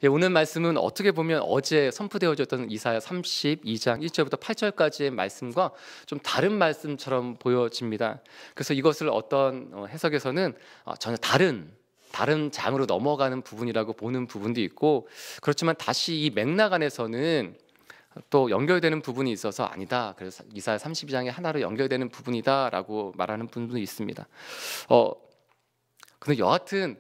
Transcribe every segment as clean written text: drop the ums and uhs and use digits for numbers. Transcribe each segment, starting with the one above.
예, 오늘 말씀은 어떻게 보면 어제 선포되어졌던 이사야 32장 1절부터 8절까지의 말씀과 좀 다른 말씀처럼 보여집니다. 그래서 이것을 어떤 해석에서는 전혀 다른 장으로 넘어가는 부분이라고 보는 부분도 있고, 그렇지만 다시 이 맥락 안에서는 또 연결되는 부분이 있어서 아니다, 그래서 이사야 32장에 하나로 연결되는 부분이다라고 말하는 분도 있습니다. 근데 여하튼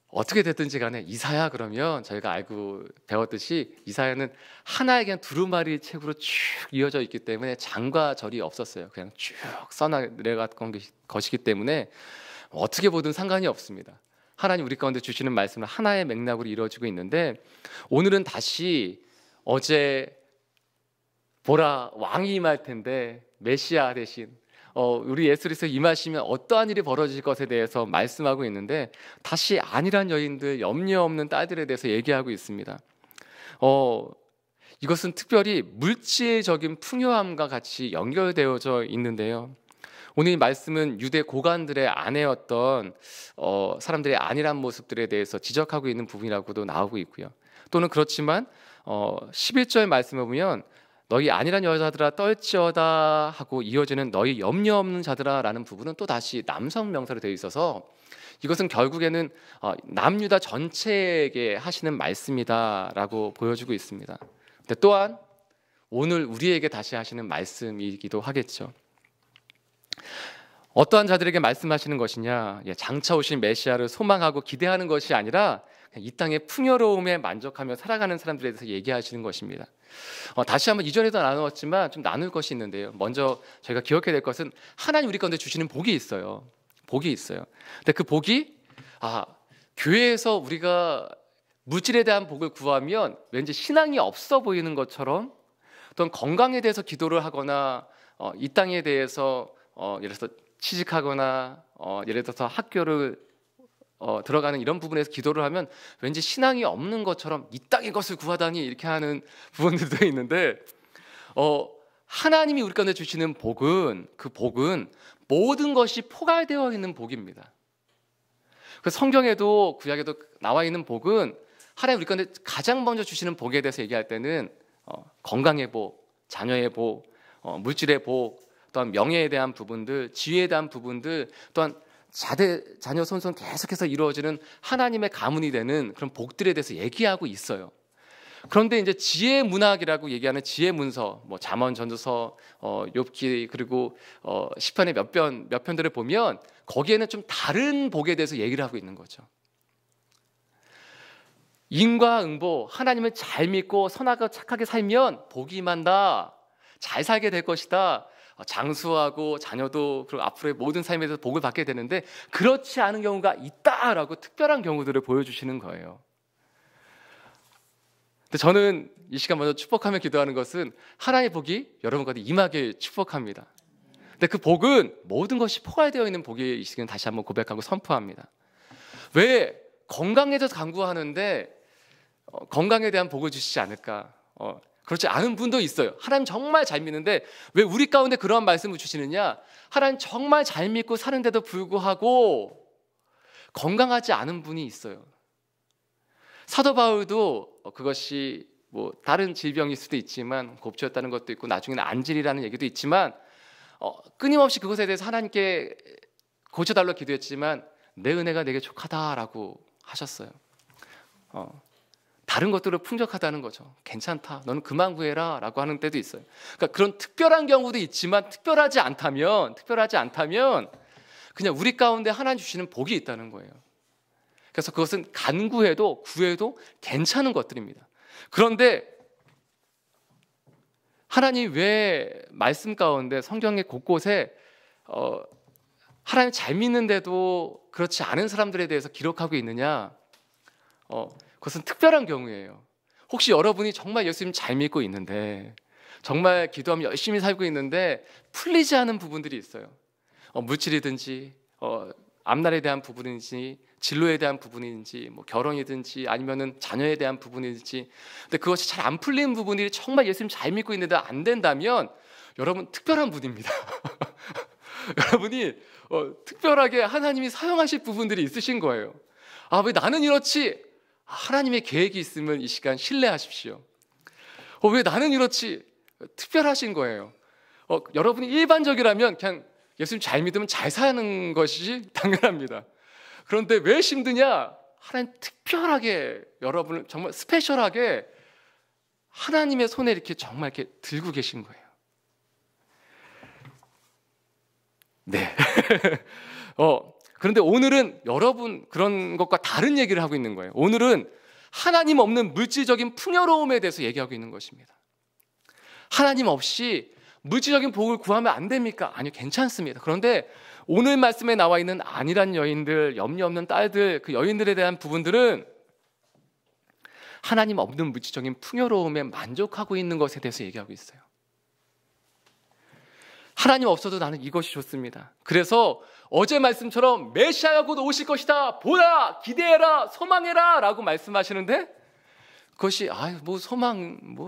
어떻게 됐든지 간에 이사야, 그러면 저희가 알고 배웠듯이 이사야는 하나의 그냥 두루마리 책으로 쭉 이어져 있기 때문에 장과 절이 없었어요. 그냥 쭉 써내려간 것이기 때문에 어떻게 보든 상관이 없습니다. 하나님 우리 가운데 주시는 말씀은 하나의 맥락으로 이루어지고 있는데, 오늘은 다시 어제 보라 왕이 임할 텐데 메시아 대신 우리 예수 그리스도 임하시면 어떠한 일이 벌어질 것에 대해서 말씀하고 있는데, 다시 안일한 여인들, 염려 없는 딸들에 대해서 얘기하고 있습니다. 이것은 특별히 물질적인 풍요함과 같이 연결되어져 있는데요. 오늘 이 말씀은 유대 고관들의 아내였던 사람들의 안일한 모습들에 대해서 지적하고 있는 부분이라고도 나오고 있고요. 또는 그렇지만 11절 말씀에 보면 너희 안일한 여자들아 떨지어다 하고 이어지는 너희 염려 없는 자들아 라는 부분은 또 다시 남성 명사로 되어 있어서 이것은 결국에는 남유다 전체에게 하시는 말씀이다 라고 보여주고 있습니다. 근데 또한 오늘 우리에게 다시 하시는 말씀이기도 하겠죠. 어떠한 자들에게 말씀하시는 것이냐, 장차 오실 메시아를 소망하고 기대하는 것이 아니라 이 땅의 풍요로움에 만족하며 살아가는 사람들에 대해서 얘기하시는 것입니다. 다시 한번 이전에도 나누었지만 좀 나눌 것이 있는데요. 먼저 저희가 기억해야 될 것은 하나님 우리 가운데 주시는 복이 있어요. 복이 있어요. 근데 그 복이 교회에서 우리가 물질에 대한 복을 구하면 왠지 신앙이 없어 보이는 것처럼, 또는 건강에 대해서 기도를 하거나 이 땅에 대해서 예를 들어서 취직하거나 예를 들어서 학교를 들어가는 이런 부분에서 기도를 하면 왠지 신앙이 없는 것처럼 이 땅의 것을 구하다니 이렇게 하는 부분들도 있는데, 하나님이 우리 가운데 주시는 복은, 그 복은 모든 것이 포괄되어 있는 복입니다. 그 성경에도 구약에도 나와 있는 복은 하나님 우리 가운데 가장 먼저 주시는 복에 대해서 얘기할 때는 건강의 복, 자녀의 복, 물질의 복, 또한 명예에 대한 부분들, 지위에 대한 부분들, 또한 자녀 손손 계속해서 이루어지는 하나님의 가문이 되는 그런 복들에 대해서 얘기하고 있어요. 그런데 이제 지혜 문학이라고 얘기하는 지혜 문서, 잠언, 전도서, 욥기, 그리고 시편의 몇 편들을 보면 거기에는 좀 다른 복에 대해서 얘기를 하고 있는 거죠. 인과응보, 하나님을 잘 믿고 선하고 착하게 살면 복이 임한다, 잘 살게 될 것이다, 장수하고 자녀도 그리고 앞으로의 모든 삶에 대해서 복을 받게 되는데, 그렇지 않은 경우가 있다라고 특별한 경우들을 보여주시는 거예요. 근데 저는 이 시간 먼저 축복하며 기도하는 것은 하나님의 복이 여러분과도 임하길 축복합니다. 근데 그 복은 모든 것이 포괄되어 있는 복이 이 시간 다시 한번 고백하고 선포합니다. 왜 건강에 대해서 간구하는데 건강에 대한 복을 주시지 않을까? 그렇지 않은 분도 있어요. 하나님 정말 잘 믿는데 왜 우리 가운데 그런 말씀을 주시느냐? 하나님 정말 잘 믿고 사는데도 불구하고 건강하지 않은 분이 있어요. 사도 바울도 그것이 다른 질병일 수도 있지만 곱주였다는 것도 있고 나중에는 안질이라는 얘기도 있지만 끊임없이 그것에 대해서 하나님께 고쳐달라고 기도했지만 내 은혜가 내게 족하다라고 하셨어요. 다른 것들을 풍족하다는 거죠. 괜찮다, 너는 그만 구해라 라고 하는 때도 있어요. 그러니까 그런 특별한 경우도 있지만 특별하지 않다면 그냥 우리 가운데 하나님 주시는 복이 있다는 거예요. 그래서 그것은 간구해도 구해도 괜찮은 것들입니다. 그런데 하나님 왜 말씀 가운데 성경의 곳곳에 하나님 잘 믿는데도 그렇지 않은 사람들에 대해서 기록하고 있느냐? 그것은 특별한 경우예요. 혹시 여러분이 정말 예수님 잘 믿고 있는데, 정말 기도하며 열심히 살고 있는데 풀리지 않은 부분들이 있어요. 물질이든지 앞날에 대한 부분인지 진로에 대한 부분인지 결혼이든지 아니면은 자녀에 대한 부분인지, 근데 그것이 잘 안 풀리는 부분이 정말 예수님 잘 믿고 있는데 안 된다면 여러분 특별한 분입니다. 여러분이 특별하게 하나님이 사용하실 부분들이 있으신 거예요. 왜 나는 이렇지? 하나님의 계획이 있으면 이 시간 신뢰하십시오. 왜 나는 이렇지? 특별하신 거예요. 여러분이 일반적이라면 그냥 예수님 잘 믿으면 잘 사는 것이 당연합니다. 그런데 왜 힘드냐? 하나님 특별하게 여러분을 정말 스페셜하게 하나님의 손에 이렇게 정말 이렇게 들고 계신 거예요. 네. 그런데 오늘은 여러분 그런 것과 다른 얘기를 하고 있는 거예요. 오늘은 하나님 없는 물질적인 풍요로움에 대해서 얘기하고 있는 것입니다. 하나님 없이 물질적인 복을 구하면 안 됩니까? 아니요, 괜찮습니다. 그런데 오늘 말씀에 나와 있는 안일한 여인들, 염려 없는 딸들, 그 여인들에 대한 부분들은 하나님 없는 물질적인 풍요로움에 만족하고 있는 것에 대해서 얘기하고 있어요. 하나님 없어도 나는 이것이 좋습니다. 그래서 어제 말씀처럼 메시아가 곧 오실 것이다. 보라, 기대해라, 소망해라 라고 말씀하시는데 그것이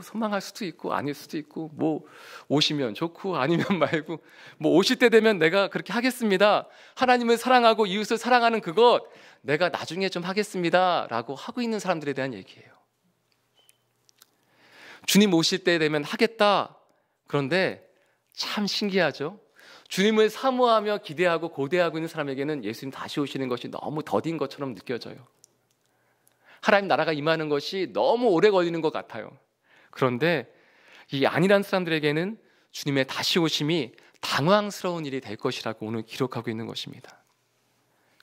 소망할 수도 있고 아닐 수도 있고 오시면 좋고 아니면 말고 오실 때 되면 내가 그렇게 하겠습니다. 하나님을 사랑하고 이웃을 사랑하는 그것 내가 나중에 좀 하겠습니다 라고 하고 있는 사람들에 대한 얘기예요. 주님 오실 때 되면 하겠다. 그런데 참 신기하죠. 주님을 사모하며 기대하고 고대하고 있는 사람에게는 예수님 다시 오시는 것이 너무 더딘 것처럼 느껴져요. 하나님 나라가 임하는 것이 너무 오래 걸리는 것 같아요. 그런데 이 안일한 사람들에게는 주님의 다시 오심이 당황스러운 일이 될 것이라고 오늘 기록하고 있는 것입니다.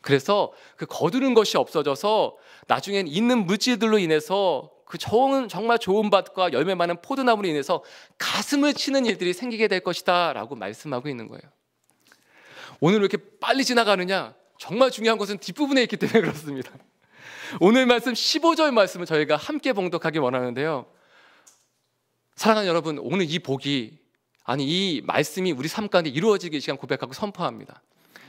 그래서 그 거두는 것이 없어져서 나중엔 있는 물질들로 인해서 그 정말 좋은 밭과 열매 많은 포도나무로 인해서 가슴을 치는 일들이 생기게 될 것이다 라고 말씀하고 있는 거예요. 오늘 왜 이렇게 빨리 지나가느냐? 정말 중요한 것은 뒷부분에 있기 때문에 그렇습니다. 오늘 말씀 15절 말씀을 저희가 함께 봉독하기 원하는데요. 사랑하는 여러분, 오늘 이 말씀이 우리 삶 가운데 이루어지기 시간 고백하고 선포합니다.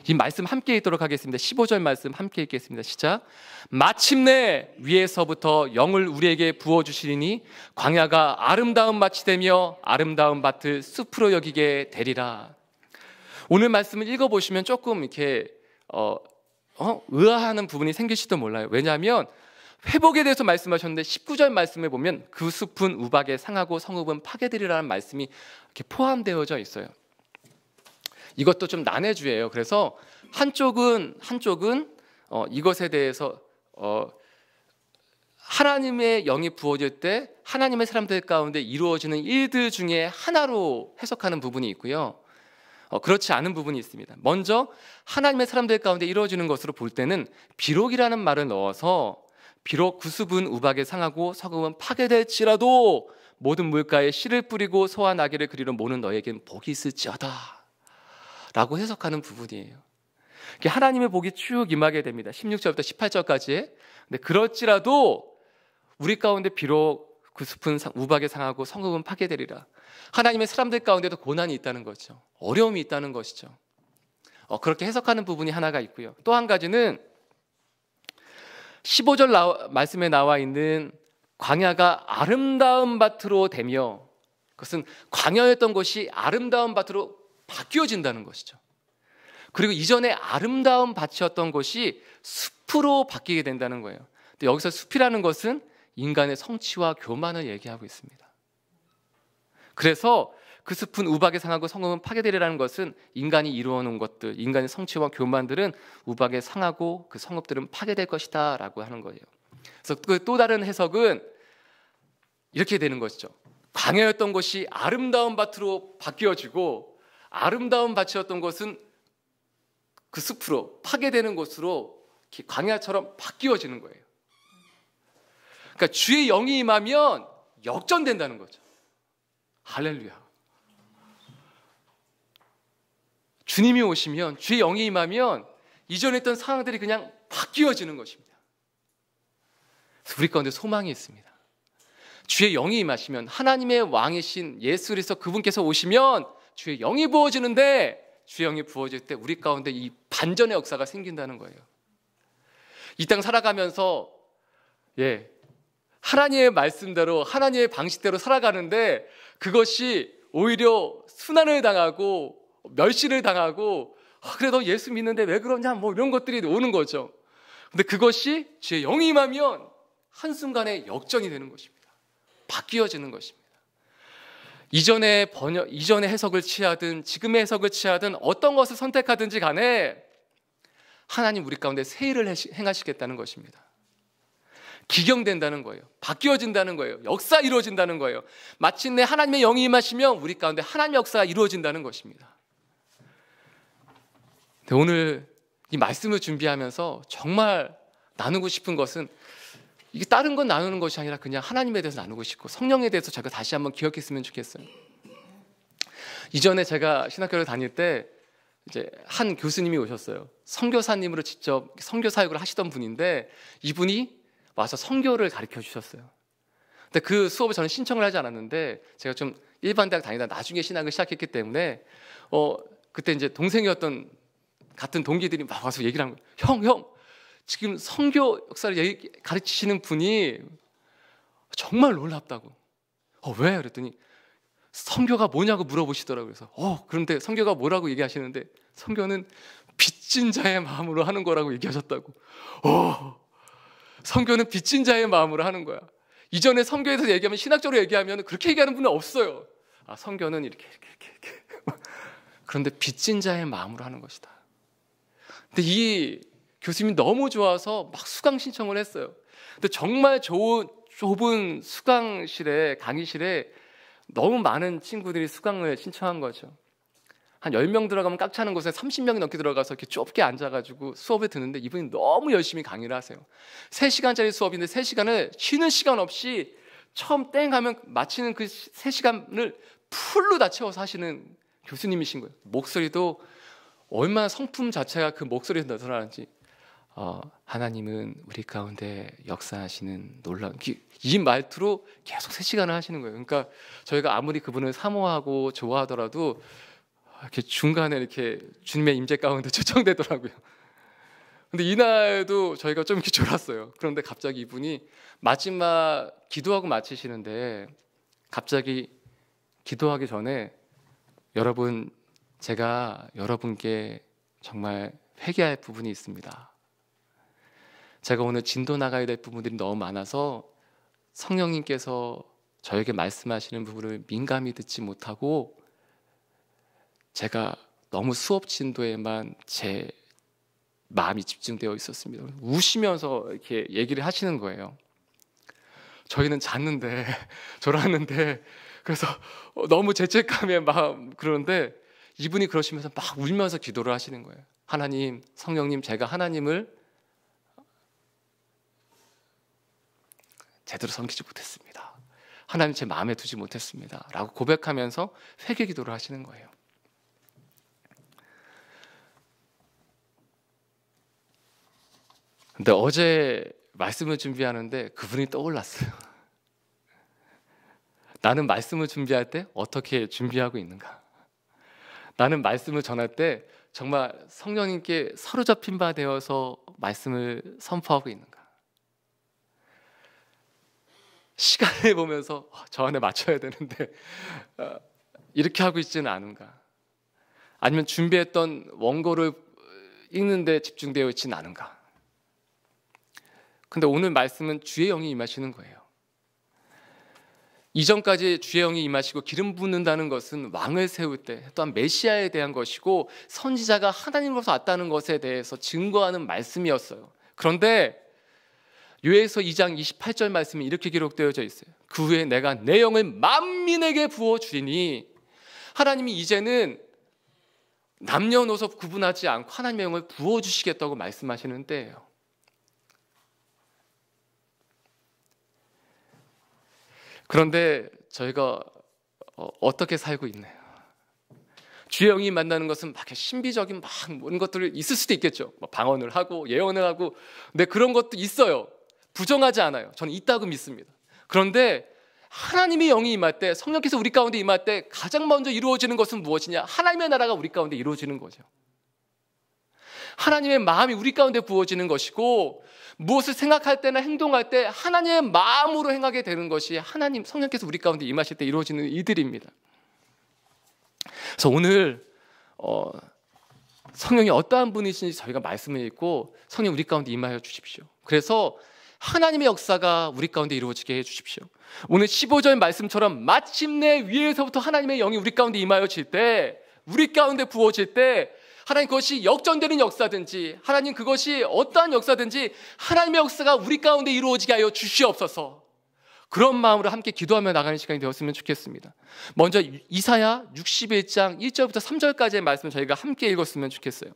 이 말씀 함께 읽도록 하겠습니다. 15절 말씀 함께 읽겠습니다. 시작. 마침내 위에서부터 영을 우리에게 부어주시리니 광야가 아름다운 밭이 되며 아름다운 밭을 숲으로 여기게 되리라. 오늘 말씀을 읽어보시면 조금 이렇게 의아하는 부분이 생길지도 몰라요. 왜냐하면 회복에 대해서 말씀하셨는데 19절 말씀에 보면 그 숲은 우박에 상하고 성읍은 파괴되리라는 말씀이 이렇게 포함되어져 있어요. 이것도 좀 난해주예요. 그래서 한쪽은 이것에 대해서 하나님의 영이 부어질 때 하나님의 사람들 가운데 이루어지는 일들 중에 하나로 해석하는 부분이 있고요. 그렇지 않은 부분이 있습니다. 먼저 하나님의 사람들 가운데 이루어지는 것으로 볼 때는 비록이라는 말을 넣어서 비록 그 숲은 우박에 상하고 성읍은 파괴될지라도 모든 물가에 씨를 뿌리고 소와 나귀를 그리러 모는 너에게는 복이 있을지어다 라고 해석하는 부분이에요. 하나님의 복이 쭉 임하게 됩니다. 16절부터 18절까지. 근데 그럴지라도 우리 가운데 비록 그 숲은 우박에 상하고 성읍은 파괴되리라. 하나님의 사람들 가운데도 고난이 있다는 거죠. 어려움이 있다는 것이죠. 그렇게 해석하는 부분이 하나가 있고요. 또 한 가지는 15절 말씀에 나와 있는 광야가 아름다운 밭으로 되며 그것은 광야였던 것이 아름다운 밭으로 바뀌어진다는 것이죠. 그리고 이전에 아름다운 밭이었던 것이 숲으로 바뀌게 된다는 거예요. 근데 여기서 숲이라는 것은 인간의 성취와 교만을 얘기하고 있습니다. 그래서 그 숲은 우박에 상하고 성읍은 파괴되리라는 것은 인간이 이루어놓은 것들, 인간의 성취와 교만들은 우박에 상하고 그 성읍들은 파괴될 것이다 라고 하는 거예요. 그래서 그 또 다른 해석은 이렇게 되는 것이죠. 광야였던 것이 아름다운 밭으로 바뀌어지고 아름다운 밭이었던 것은 그 숲으로 파괴되는 곳으로 광야처럼 바뀌어지는 거예요. 그러니까 주의 영이 임하면 역전된다는 거죠. 할렐루야. 주님이 오시면, 주의 영이 임하면 이전에 있던 상황들이 그냥 바뀌어지는 것입니다. 우리 가운데 소망이 있습니다. 주의 영이 임하시면, 하나님의 왕이신 예수 그리스도 그분께서 오시면 주의 영이 부어지는데, 주의 영이 부어질 때 우리 가운데 이 반전의 역사가 생긴다는 거예요. 이 땅 살아가면서 하나님의 말씀대로, 하나님의 방식대로 살아가는데 그것이 오히려 순환을 당하고 멸시를 당하고 그래 너 예수 믿는데 왜 그러냐 이런 것들이 오는 거죠. 근데 그것이 주의 영이 임하면 한순간에 역전이 되는 것입니다. 바뀌어지는 것입니다. 이전의 해석을 취하든 지금의 해석을 취하든 어떤 것을 선택하든지 간에 하나님 우리 가운데 새 일을 행하시겠다는 것입니다. 기경된다는 거예요. 바뀌어진다는 거예요. 역사 이루어진다는 거예요. 마침내 하나님의 영이 임하시면 우리 가운데 하나님의 역사가 이루어진다는 것입니다. 오늘 이 말씀을 준비하면서 정말 나누고 싶은 것은 이게 다른 건 나누는 것이 아니라 그냥 하나님에 대해서 나누고 싶고 성령에 대해서 제가 다시 한번 기억했으면 좋겠어요. 이전에 제가 신학교를 다닐 때 이제 한 교수님이 오셨어요. 선교사님으로 직접 선교 사역을 하시던 분인데 이분이 와서 선교를 가르쳐 주셨어요. 근데 그 수업을 저는 신청을 하지 않았는데 제가 좀 일반 대학 다니다 나중에 신학을 시작했기 때문에 그때 이제 동생이었던 같은 동기들이 막 와서 얘기를 한 거예요. 형, 지금 선교 역사를 가르치시는 분이 정말 놀랍다고. 왜? 그랬더니 선교가 뭐냐고 물어보시더라고요. 그래서 그런데 선교가 뭐라고 얘기하시는데 선교는 빚진 자의 마음으로 하는 거라고 얘기하셨다고. 선교는 빚진 자의 마음으로 하는 거야. 이전에 선교에 대해서 얘기하면 신학적으로 얘기하면 그렇게 얘기하는 분은 없어요. 선교는 이렇게. 그런데 빚진 자의 마음으로 하는 것이다. 근데 이 교수님이 너무 좋아서 막 수강 신청을 했어요. 근데 정말 좁은 수강실에 강의실에 너무 많은 친구들이 수강을 신청한 거죠. 한 10명 들어가면 꽉 차는 곳에 30명이 넘게 들어가서 이렇게 좁게 앉아가지고 수업을 듣는데 이분이 너무 열심히 강의를 하세요. 3시간짜리 수업인데 3시간을 쉬는 시간 없이 처음 땡 하면 마치는 그 3시간을 풀로 다 채워서 하시는 교수님이신 거예요. 목소리도 얼마나 성품 자체가 그 목소리에서 나타나는지 하나님은 우리 가운데 역사하시는 놀라운 이 말투로 계속 3시간을 하시는 거예요. 그러니까 저희가 아무리 그분을 사모하고 좋아하더라도 이렇게 중간에 이렇게 주님의 임재 가운데 초청되더라고요. 근데 이날도 저희가 좀 이렇게 졸았어요. 그런데 갑자기 이분이 마지막 기도하고 마치시는데 갑자기 기도하기 전에 여러분, 제가 여러분께 정말 회개할 부분이 있습니다. 제가 오늘 진도 나가야 될 부분들이 너무 많아서 성령님께서 저에게 말씀하시는 부분을 민감히 듣지 못하고 제가 너무 수업 진도에만 제 마음이 집중되어 있었습니다. 우시면서 이렇게 얘기를 하시는 거예요. 저희는 잤는데 졸았는데 그래서 너무 죄책감에 막 그러는데 이분이 그러시면서 막 울면서 기도를 하시는 거예요. 하나님, 성령님, 제가 하나님을 제대로 섬기지 못했습니다. 하나님 제 마음에 두지 못했습니다. 라고 고백하면서 회개 기도를 하시는 거예요. 근데 어제 말씀을 준비하는데 그분이 떠올랐어요. 나는 말씀을 준비할 때 어떻게 준비하고 있는가? 나는 말씀을 전할 때 정말 성령님께 사로잡힌 바 되어서 말씀을 선포하고 있는가? 시간을 보면서 저 안에 맞춰야 되는데 이렇게 하고 있지는 않은가? 아니면 준비했던 원고를 읽는 데 집중되어 있지는 않은가? 근데 오늘 말씀은 주의 영이 임하시는 거예요. 이전까지 주의 영이 임하시고 기름 붓는다는 것은 왕을 세울 때 또한 메시아에 대한 것이고 선지자가 하나님으로서 왔다는 것에 대해서 증거하는 말씀이었어요. 그런데 요엘서 2장 28절 말씀이 이렇게 기록되어져 있어요. 그 후에 내가 내 영을 만민에게 부어주리니 하나님이 이제는 남녀노소 구분하지 않고 하나님의 영을 부어주시겠다고 말씀하시는 때예요. 그런데 저희가 어떻게 살고 있나요? 주의 영이 만나는 것은 막 신비적인 막 모든 것들이 있을 수도 있겠죠. 방언을 하고 예언을 하고, 근데 그런 것도 있어요. 부정하지 않아요. 저는 있다고 믿습니다. 그런데 하나님의 영이 임할 때, 성령께서 우리 가운데 임할 때 가장 먼저 이루어지는 것은 무엇이냐? 하나님의 나라가 우리 가운데 이루어지는 거죠. 하나님의 마음이 우리 가운데 부어지는 것이고, 무엇을 생각할 때나 행동할 때 하나님의 마음으로 행하게 되는 것이 하나님, 성령께서 우리 가운데 임하실 때 이루어지는 일들입니다. 그래서 오늘 성령이 어떠한 분이신지 저희가 말씀을 읽고 성령 우리 가운데 임하여 주십시오. 그래서 하나님의 역사가 우리 가운데 이루어지게 해주십시오. 오늘 15절 말씀처럼 마침내 위에서부터 하나님의 영이 우리 가운데 임하여질 때, 우리 가운데 부어질 때, 하나님 그것이 역전되는 역사든지, 하나님 그것이 어떠한 역사든지 하나님의 역사가 우리 가운데 이루어지게 하여 주시옵소서. 그런 마음으로 함께 기도하며 나가는 시간이 되었으면 좋겠습니다. 먼저 이사야 61장 1절부터 3절까지의 말씀 저희가 함께 읽었으면 좋겠어요.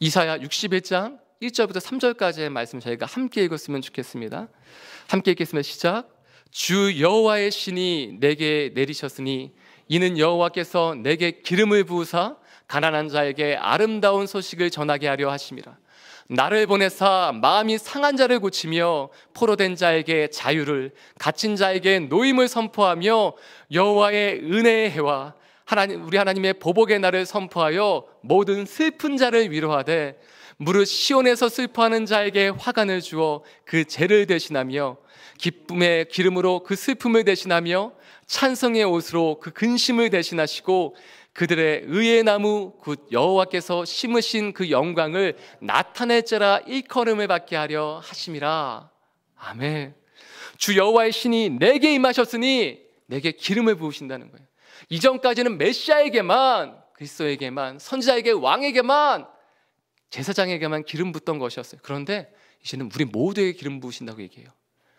이사야 61장 1절부터 3절까지의 말씀 저희가 함께 읽었으면 좋겠습니다. 함께 읽겠습니다. 시작. 주 여호와의 신이 내게 내리셨으니 이는 여호와께서 내게 기름을 부으사 가난한 자에게 아름다운 소식을 전하게 하려 하심이라. 나를 보내사 마음이 상한 자를 고치며 포로된 자에게 자유를, 갇힌 자에게 노임을 선포하며 여호와의 은혜의 해와 우리 하나님의 보복의 날을 선포하여 모든 슬픈 자를 위로하되 무릇 시온에서 슬퍼하는 자에게 화관을 주어 그 죄를 대신하며 기쁨의 기름으로 그 슬픔을 대신하며 찬성의 옷으로 그 근심을 대신하시고 그들의 의의 나무 곧 여호와께서 심으신 그 영광을 나타낼자라 일컬음을 받게 하려 하심이라. 아멘. 주 여호와의 신이 내게 임하셨으니 내게 기름을 부으신다는 거예요. 이전까지는 메시아에게만, 그리스도에게만, 선지자에게, 왕에게만, 제사장에게만 기름 붓던 것이었어요. 그런데 이제는 우리 모두에게 기름 부으신다고 얘기해요.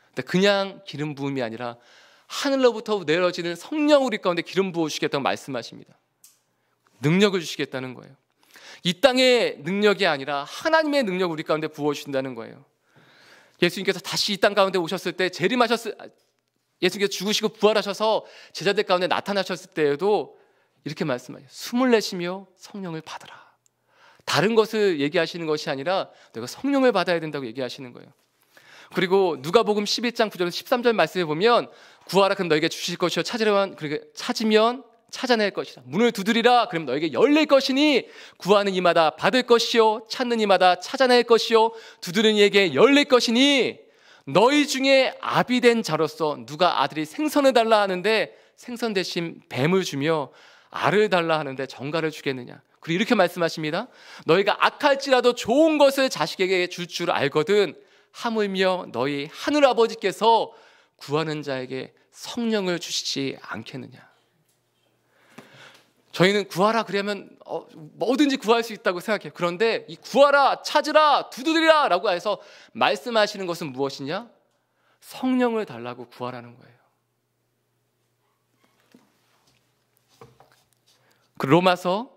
근데 그냥 기름 부음이 아니라 하늘로부터 내려지는 성령 우리 가운데 기름 부어주시겠다고 말씀하십니다. 능력을 주시겠다는 거예요. 이 땅의 능력이 아니라 하나님의 능력을 우리 가운데 부어주신다는 거예요. 예수님께서 다시 이 땅 가운데 오셨을 때 예수님께서 죽으시고 부활하셔서 제자들 가운데 나타나셨을 때에도 이렇게 말씀하세요. 숨을 내쉬며 성령을 받으라. 다른 것을 얘기하시는 것이 아니라 내가 성령을 받아야 된다고 얘기하시는 거예요. 그리고 누가복음 11장 9절에서 13절 말씀에 보면 구하라 그럼 너에게 주실 것이요 찾으면 찾아낼 것이라. 문을 두드리라 그럼 너에게 열릴 것이니 구하는 이마다 받을 것이요 찾는 이마다 찾아낼 것이요 두드리는 이에게 열릴 것이니 너희 중에 아비된 자로서 누가 아들이 생선을 달라 하는데 생선 대신 뱀을 주며 알을 달라 하는데 정갈을 주겠느냐. 그리고 이렇게 말씀하십니다. 너희가 악할지라도 좋은 것을 자식에게 줄 줄 알거든 하물며 너희 하늘 아버지께서 구하는 자에게 성령을 주시지 않겠느냐. 저희는 구하라 그러면 뭐든지 구할 수 있다고 생각해요. 그런데 이 구하라, 찾으라, 두드리라 라고 해서 말씀하시는 것은 무엇이냐? 성령을 달라고 구하라는 거예요. 그 로마서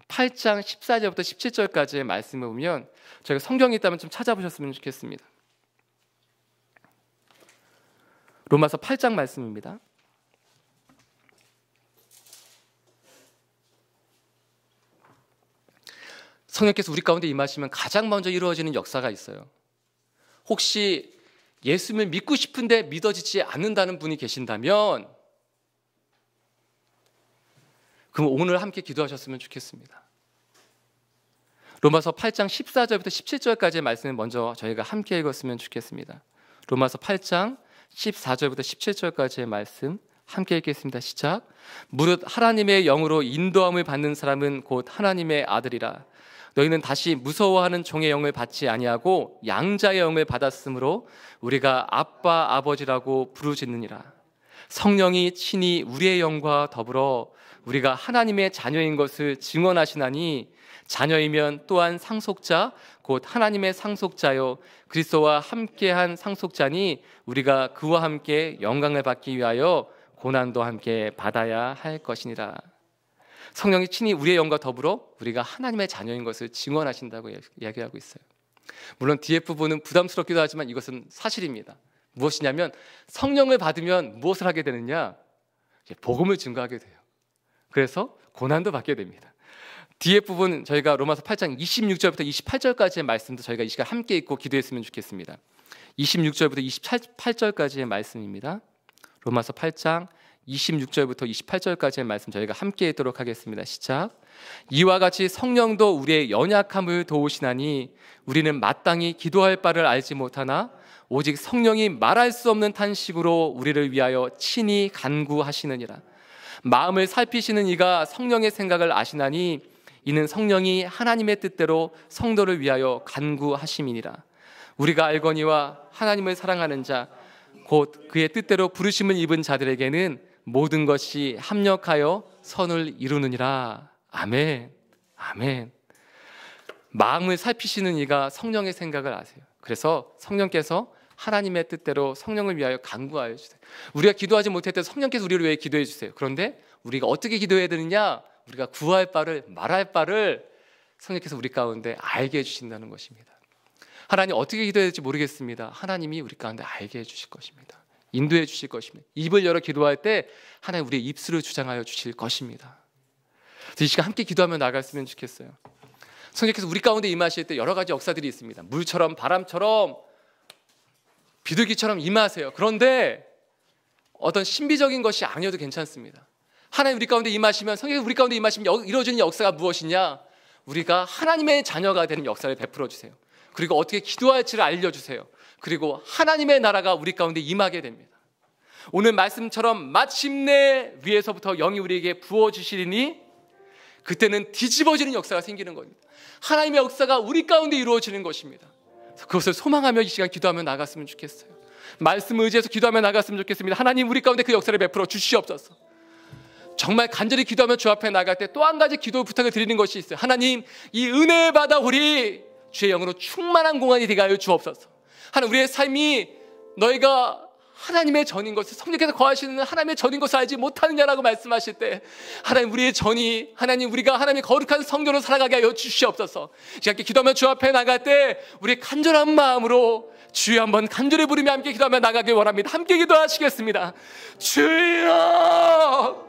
8장 14절부터 17절까지의 말씀을 보면 저희가 성경이 있다면 좀 찾아보셨으면 좋겠습니다. 로마서 8장 말씀입니다. 성령께서 우리 가운데 임하시면 가장 먼저 이루어지는 역사가 있어요. 혹시 예수님을 믿고 싶은데 믿어지지 않는다는 분이 계신다면 그럼 오늘 함께 기도하셨으면 좋겠습니다. 로마서 8장 14절부터 17절까지의 말씀을 먼저 저희가 함께 읽었으면 좋겠습니다. 로마서 8장 14절부터 17절까지의 말씀 함께 읽겠습니다. 시작. 무릇 하나님의 영으로 인도함을 받는 사람은 곧 하나님의 아들이라. 너희는 다시 무서워하는 종의 영을 받지 아니하고 양자의 영을 받았으므로 우리가 아빠 아버지라고 부르짖느니라. 성령이 친히 우리의 영과 더불어 우리가 하나님의 자녀인 것을 증언하시나니 자녀이면 또한 상속자 곧 하나님의 상속자요 그리스도와 함께한 상속자니 우리가 그와 함께 영광을 받기 위하여 고난도 함께 받아야 할 것이니라. 성령이 친히 우리의 영과 더불어 우리가 하나님의 자녀인 것을 증언하신다고 이야기하고 있어요. 물론 뒤에 부분은 부담스럽기도 하지만 이것은 사실입니다. 무엇이냐면 성령을 받으면 무엇을 하게 되느냐? 복음을 증거하게 돼요. 그래서 고난도 받게 됩니다. 뒤에 부분 저희가 로마서 8장 26절부터 28절까지의 말씀도 저희가 이 시간 함께 읽고 기도했으면 좋겠습니다. 26절부터 28절까지의 말씀입니다. 로마서 8장 26절부터 28절까지의 말씀 저희가 함께 읽도록 하겠습니다. 시작. 이와 같이 성령도 우리의 연약함을 도우시나니 우리는 마땅히 기도할 바를 알지 못하나 오직 성령이 말할 수 없는 탄식으로 우리를 위하여 친히 간구하시느니라. 마음을 살피시는 이가 성령의 생각을 아시나니 이는 성령이 하나님의 뜻대로 성도를 위하여 간구하심이니라. 우리가 알거니와 하나님을 사랑하는 자 곧 그의 뜻대로 부르심을 입은 자들에게는 모든 것이 합력하여 선을 이루느니라. 아멘. 아멘. 마음을 살피시는 이가 성령의 생각을 아세요. 그래서 성령께서 하나님의 뜻대로 성령을 위하여 간구하여 주세요. 우리가 기도하지 못할 때 성령께서 우리를 위해 기도해 주세요. 그런데 우리가 어떻게 기도해야 되느냐? 우리가 구할 바를 말할 바를 성령께서 우리 가운데 알게 해주신다는 것입니다. 하나님 어떻게 기도해야 될지 모르겠습니다. 하나님이 우리 가운데 알게 해주실 것입니다. 인도해 주실 것입니다. 입을 열어 기도할 때 하나님 우리의 입술을 주장하여 주실 것입니다. 그래서 이 시간 함께 기도하며 나갔으면 좋겠어요. 성령께서 우리 가운데 임하실 때 여러 가지 역사들이 있습니다. 물처럼 바람처럼 비둘기처럼 임하세요. 그런데 어떤 신비적인 것이 아니어도 괜찮습니다. 하나님 우리 가운데 임하시면, 성령께서 우리 가운데 임하시면 이루어지는 역사가 무엇이냐? 우리가 하나님의 자녀가 되는 역사를 베풀어 주세요. 그리고 어떻게 기도할지를 알려주세요. 그리고 하나님의 나라가 우리 가운데 임하게 됩니다. 오늘 말씀처럼 마침내 위에서부터 영이 우리에게 부어주시리니 그때는 뒤집어지는 역사가 생기는 겁니다. 하나님의 역사가 우리 가운데 이루어지는 것입니다. 그것을 소망하며 이 시간 기도하며 나갔으면 좋겠어요. 말씀을 의지해서 기도하며 나갔으면 좋겠습니다. 하나님 우리 가운데 그 역사를 베풀어 주시옵소서. 정말 간절히 기도하며 주 앞에 나갈 때 또 한 가지 기도 부탁을 드리는 것이 있어요. 하나님 이 은혜의 바다 우리 주의 영으로 충만한 공간이 되게 하여 주옵소서. 하나님 우리의 삶이 너희가 하나님의 전인 것을, 성령께서 거하시는 하나님의 전인 것을 알지 못하느냐라고 말씀하실 때 하나님 우리의 전이, 하나님 우리가 하나님의 거룩한 성전으로 살아가게 하여 주시옵소서. 이렇게 기도하며 주 앞에 나갈 때 우리 간절한 마음으로 주여 한번 간절히 부르며 함께 기도하며 나가길 원합니다. 함께 기도하시겠습니다. 주여,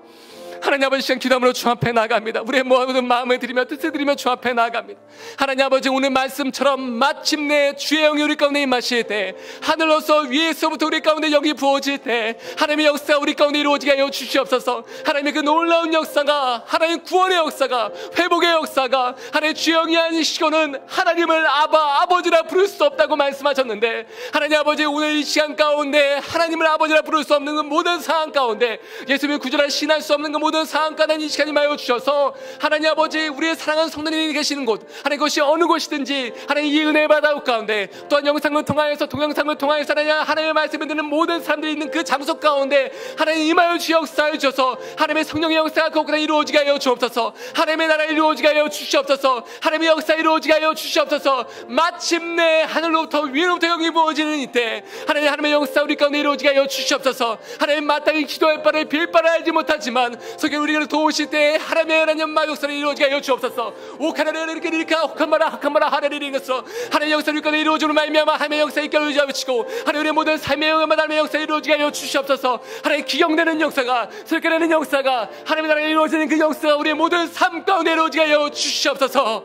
하나님 아버지 시간 기도함으로 주 앞에 나갑니다. 우리의 모든 마음을 드리며 뜻을 드리며 주 앞에 나갑니다. 하나님 아버지 오늘 말씀처럼 마침내 주의 영이 우리 가운데 임하실 때, 하늘로서 위에서부터 우리 가운데 영이 부어질 때 하나님의 역사가 우리 가운데 이루어지게 하여 주시옵소서. 하나님의 그 놀라운 역사가, 하나님 구원의 역사가, 회복의 역사가, 하나님 주의 영이 아니시고는 하나님을 아버지라 부를 수 없다고 말씀하셨는데, 하나님 아버지 오늘 이 시간 가운데 하나님을 아버지라 부를 수 없는 그 모든 상황 가운데, 예수님의 구주라 신할 수 없는 그 모든 상황 가운데 이 시간이 임하여 주셔서 하나님 아버지 우리의 사랑하는 성도님이 계시는 곳, 하나님 그것이 어느 곳이든지 하나님 이 은혜의 바다 가운데, 또한 영상을 통하여서 동영상을 통하여서 하나님의 말씀을 듣는 모든 사람들이 있는 그 장소 가운데 하나님 임하여 주 역사해 주셔서 하나님의 성령의 역사가 그곳에 이루어지게 하여 주옵소서. 하나님의 나라 이루어지게 하여 주시옵소서. 하나님의 역사 이루어지게 하여 주시옵소서. 마침내 하늘로부터 위로부터 영이 부어지는 이때 하나님의 역사 우리 가운데 이루어지게 하여 주시옵소서. 하나님 마땅히 기도할 바를 빌 바를 알지 못하지만 성령 우리를 도우실 때 하나님의 연마 역사를 이루어지게 하여 주옵소서. 오카나를 이렇게 리카 오카마라 하카마라 하나를 이루어서 하나님의 역사를 우리 이루어주는 말미암아 하나님의 역사 있게 하여 주시고, 하나님의 모든 삶의 영역마다 하나님의 역사 이루어지게 하여 주시옵소서. 하나님 기경되는 역사가, 설계되는 역사가, 하나님의 나라에 이루어지는 그 역사가 우리의 모든 삶 가운데 이루어지게 하여 주시옵소서.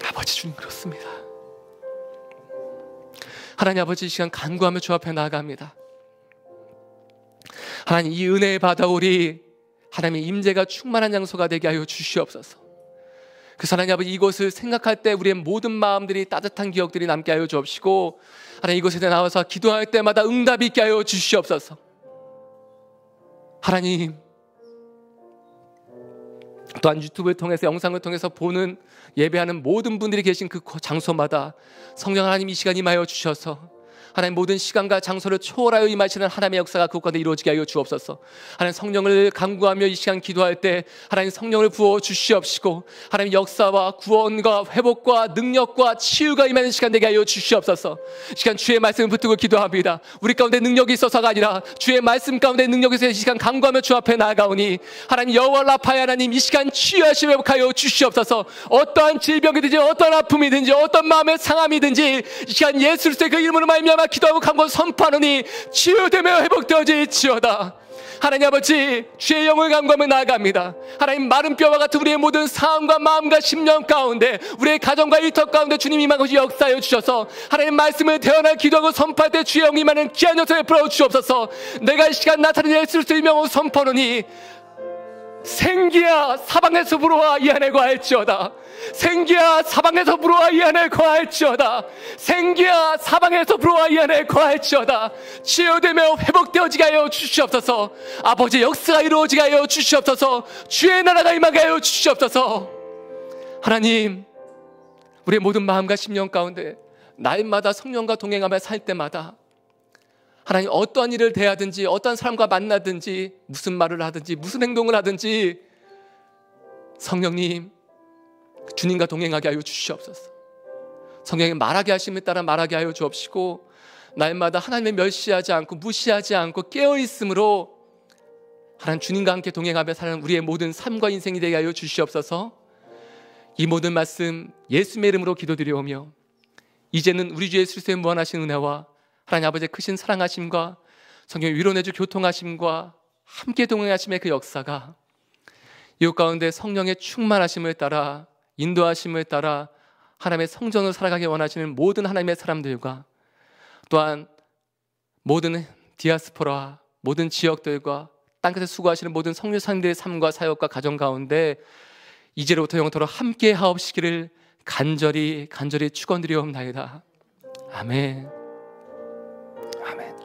아버지 주님 그렇습니다. 하나님 아버지 이 시간 간구하며 주 앞에 나아갑니다. 하나님 이 은혜의 바다 우리 하나님의 임재가 충만한 장소가 되게 하여 주시옵소서. 그래서 하나님 아버지 이곳을 생각할 때 우리의 모든 마음들이 따뜻한 기억들이 남게 하여 주옵시고, 하나님 이곳에 나와서 기도할 때마다 응답이 있게 하여 주시옵소서. 하나님 또한 유튜브를 통해서 영상을 통해서 보는 예배하는 모든 분들이 계신 그 장소마다 성령 하나님 이 시간 임하여 주셔서 하나님 모든 시간과 장소를 초월하여 임하시는 하나님의 역사가 그곳 가운데 이루어지게 하여 주옵소서. 하나님 성령을 간구하며 이 시간 기도할 때 하나님 성령을 부어 주시옵시고, 하나님 역사와 구원과 회복과 능력과 치유가 임하는 시간 되게 하여 주시옵소서. 이 시간 주의 말씀을 붙들고 기도합니다. 우리 가운데 능력이 있어서가 아니라 주의 말씀 가운데 능력이 있어서 이 시간 간구하며 주 앞에 나아가오니 하나님 여호와 라파의 하나님 이 시간 치유하시며 회복하여 주시옵소서. 어떠한 질병이든지 어떠한 아픔이든지 어떤 마음의 상함이든지 이 시간 예수 그리스도의 그 이름으로 말미암아 기도하고 간구 선포하노니 치유되며 회복되어질지어다. 하나님 아버지 주의 영을 간구하며 나아갑니다. 하나님 마른 뼈와 같은 우리의 모든 상황과 마음과 심령 가운데, 우리의 가정과 일터 가운데 주님 임하고 역사하여 주셔서 하나님 말씀을 태어나 기도하고 선포할 때 주의 영이 임하는 귀한 역사를 풀어 주옵소서. 내가 이 시간 나타낸 예수 그리스도의 이름으로 선포하노니 생기야 사방에서 불어와 이 안에 거할지어다. 생기야 사방에서 불어와 이 안에 거할지어다. 생기야 사방에서 불어와 이 안에 거할지어다. 치유되며 회복되어지게 하여 주시옵소서. 아버지 역사가 이루어지게 하여 주시옵소서. 주의 나라가 임하게 하여 주시옵소서. 하나님 우리의 모든 마음과 심령 가운데 날마다 성령과 동행하며 살 때마다 하나님 어떠한 일을 대하든지 어떠한 사람과 만나든지 무슨 말을 하든지 무슨 행동을 하든지 성령님 주님과 동행하게 하여 주시옵소서. 성령이 말하게 하심에 따라 말하게 하여 주옵시고 날마다 하나님을 멸시하지 않고 무시하지 않고 깨어있음으로 하나님 주님과 함께 동행하며 사는 우리의 모든 삶과 인생이 되게 하여 주시옵소서. 이 모든 말씀 예수님의 이름으로 기도드리오며 이제는 우리 주 예수 그리스도의 무한하신 은혜와 하나님 아버지의 크신 사랑하심과 성령의 위로내주 교통하심과 함께 동행하심의 그 역사가 이웃 가운데 성령의 충만하심을 따라 인도하심을 따라 하나님의 성전을 살아가기 원하시는 모든 하나님의 사람들과 또한 모든 디아스포라 모든 지역들과 땅끝에 수고하시는 모든 성교사님들의 삶과 사역과 가정 가운데 이제로부터 영원토록 함께 하옵시기를 간절히 축원드리옵나이다. 아멘. 아멘.